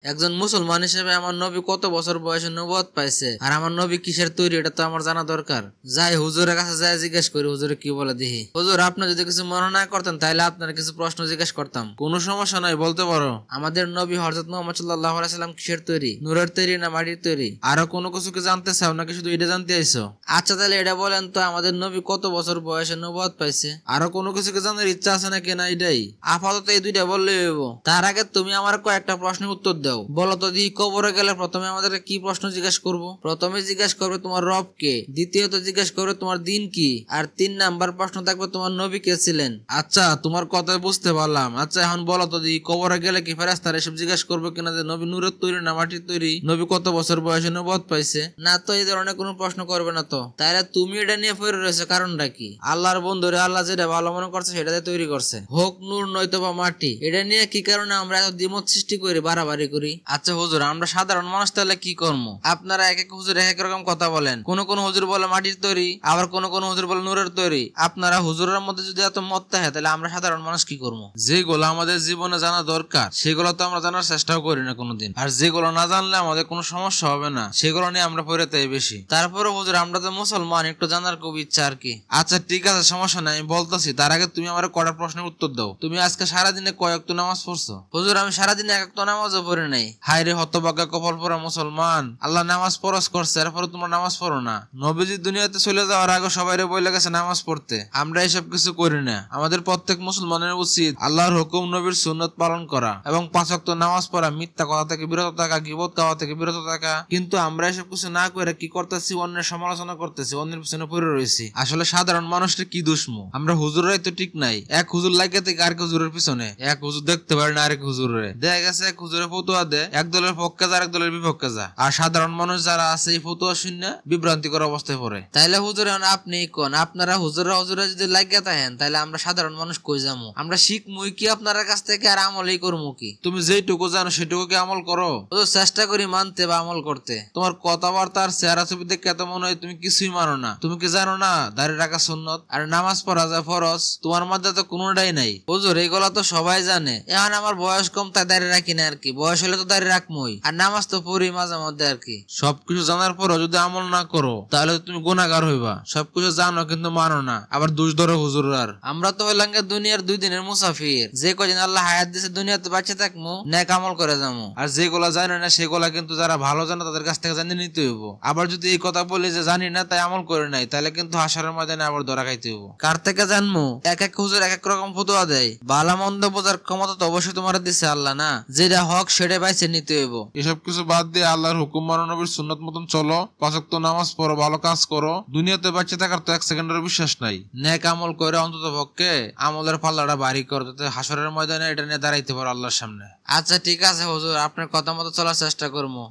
একজন মুসলমান হিসেবে আমার নবী কত বছর বয়সে নবুয়ত পাইছে আর আমার নবী কিসের তৈরি এটা তো আমার জানা দরকার। যাই হুজুরের কাছে যাই জিজ্ঞেস করি হুজুরে কি বলে দেখি। হুজুর আপনি যদি কিছু মনে না করতেন তাহলে আপনার কিছু প্রশ্ন জিজ্ঞেস করতাম। কোনো সমস্যা নাই, বলতে পারো। আমাদের নবী হযরত মুহাম্মদ সাল্লাল্লাহু আলাইহি সাল্লাম কিসের তৈরি? নূরের তৈরি না মাটির তৈরি? আরো কোনো কিছু কি জানতে চাও নাকি শুধু এটা জানতে আইছো? আচ্ছা তাহলে এটা বলেন তো আমাদের নবী কত বছর বয়সে নবুয়ত পাইছে? আরো কোনো কিছু কি জানার ইচ্ছা আছে নাকি না এটাই? আপাতত এই দুইটা বললেই হইব। তার আগে তুমি আমার কয়েকটা প্রশ্নের উত্তর দাও। বলো তো দি কবরে গেলে প্রথমে আমাদেরকে কি প্রশ্ন জিজ্ঞেস করব? প্রথমে জিজ্ঞেস করবে তোমার রব কে, দ্বিতীয়ত জিজ্ঞেস করবে তোমার দিন কি, আর 3 নাম্বার প্রশ্ন থাকবে তোমার নবী কে ছিলেন। আচ্ছা তোমার কথাই বুঝতে পারলাম। আচ্ছা এখন বলো তো দি কবরে গেলে কি ফেরেশতারা এসব জিজ্ঞেস করবে কিনা যে নবী নূরের তৈরি না মাটির তৈরি, নবী কত বছর বয়সে নবুয়ত পাইছে? না তো এই ধরনের কোনো প্রশ্ন করবে না তো। তাহলে তুমি এটা নিয়ে পড়ে রয়েছে কারণটা কি? আল্লাহর বন্ধুরে আল্লাহ যেটা ভালো মনে করছে সেটাতে তৈরি করছে, হোক নূর নয়তো বা মাটি। এটা নিয়ে কি কারণে আমরা এত দ্বিমত সৃষ্টি করি, বাড়াবাড়ি করি? আচ্ছা হুজুর আমরা সাধারণ মানুষ তাহলে কি করবো? আপনারা এক এক হুজুর এক এক রকম কথা বলেন। কোন কোন হুজুর বলে মাটির তৈরি, আবার কোন কোন হুজুর বলে নূরের তৈরি। আপনারা হুজুরের মধ্যে যদি এত মত থাকে তাহলে আমরা সাধারণ মানুষ কি করবো? যেগুলো আমাদের জীবনে জানা দরকার সেগুলো তো আমরা জানার চেষ্টাও করি না কোনোদিন, আর যেগুলো না জানলে আমাদের কোনো সমস্যা হবে না সেগুলো নিয়ে আমরা পড়ে তাই বেশি। তারপরে হুজুর আমরা তো মুসলমান, একটু জানার খুব ইচ্ছা আর কি। আচ্ছা ঠিক আছে, সমস্যা নাই, আমি বলতেছি। তার আগে তুমি আমার কটা প্রশ্নের উত্তর দাও। তুমি আজকে সারাদিনে কয় ওয়াক্ত নামাজ পড়ছো? হুজুর আমি সারাদিনে এক তো নামাজও পড়ি নাই। হায় রে হতভাগ্য কপাল পরা মুসলমান, আল্লাহ নামাজ ফরজ করছে এরপরে তোমরা নামাজ পড়ো না। নবীজি দুনিয়াতে চলে যাওয়ার আগে সবাই বলে গেছে নামাজ পড়তে, আমরা এসব কিছু করি না। আমাদের প্রত্যেক মুসলমানের উচিত আল্লাহর হুকুম নবীর সুন্নত পালন করা এবং 5 ওয়াক্ত নামাজ পড়া, মিথ্যা কথা থেকে বিরত থাকা, গীবত খাওয়া থেকে বিরত থাকা। কিন্তু আমরা এসব কিছু না করে কি করতেছি? অন্যের সমালোচনা করতেছি, অন্যের পিছনে পড়ে রয়েছি। আসলে সাধারণ মানুষটা কি দুশ্মু, আমরা হুজুরাই তো ঠিক নাই। এক হুজুর লাগিয়ে থেকে আরেক হুজুরের পিছনে, এক হুজুর দেখতে পারে না আরেক হুজুরে। দেখা গেছে এক হুজুরে ফতুয়া দেয়, এক দলের পক্ষে যা আরেক দলের বিপক্ষে যা, আর সাধারণ মানুষ যারা আছে এই ফতুয়া শূন্য বিভ্রান্তিকর অবস্থায় পড়ে। তাইলে হুজুর এখন আপনি কোন, আপনারা হুজুরা হুজুরা যদি লাগিয়ে থাকেন তাহলে আমরা সাধারণ মানুষ কই যাবো? আমরা শিখমুই কি আপনার কাছ থেকে আর আমলই করবো কি? তুমি যেটুকু জানো সেটুকু কি আমল করো? চেষ্টা করি মানতে বা আমল করতে। তোমার কথাবার্তা আর চেহারা ছবি দেখে এত মনে হয় তুমি কিছুই মানো না। তুমি কি জানো না দাঁড়িয়ে রাখা সুন্নত আর নামাজ পড়া যায় ফরজ? তোমার মধ্যে তো কোনোটাই নাই। হুজুর এইগুলা তো সবাই জানে। এখন আমার বয়স কম তাই দাঁড়িয়ে রাখি না আর কি। বয়স হলে তো দাঁড়িয়ে রাখমই, আর নামাজ তো পড়ি মাঝে মধ্যে আর কি। সবকিছু জানার পরও যদি আমল না করো তাহলে তুমি গুনাহগার হইবা। সবকিছু জানো কিন্তু মানো না, আবার দোষ ধরো হুজুরার। আমরা তো হইলাম দুনিয়ার 2 দিনের মুসাফির। যে কদিন আল্লাহ হায়াত দিছে দুনিয়াতে বাঁচে থাকবো, নেক আমল করে যাবো। আর যেগুলা জানে না সেগুলা কিন্তু যারা ভালো জানে তাদের কাছ থেকে জানিয়ে নিতে হইব। আবার যদি এই কথা বলি যে জানি না তাই আমল করে নাই, তাহলে কিন্তু হাসরের ময়দানে আবার ধরা খাইতে হইব। কার থেকে জানবো? এক এক হুজুর এক এক রকম ফতোয়া দেয়। ভালো মন্দ বোঝার ক্ষমতা তো অবশ্যই তোমার দিছে আল্লাহ, না? যেটা হক সেটা বাইছে নিতে হইব। এসব কিছু বাদ দিয়ে আল্লাহর হুকুম মানো, নবীর সুন্নত মতন চলো, 5 ওয়াক্ত নামাজ পড়ো, ভালো কাজ করো। দুনিয়াতে বাঁচে থাকার তো 1 সেকেন্ডের বিশ্বাস নাই। নেক আমল করে অন্তত পক্ষে আমলের পাল্লাটা ভারী করো, যাতে হাসরের ময়দানে এটা নিয়ে দাঁড়াইতে পারো আল্লাহর সামনে। আচ্ছা ঠিক আছে হুজুর, আপনার কথা মতো চলার চেষ্টা করবো।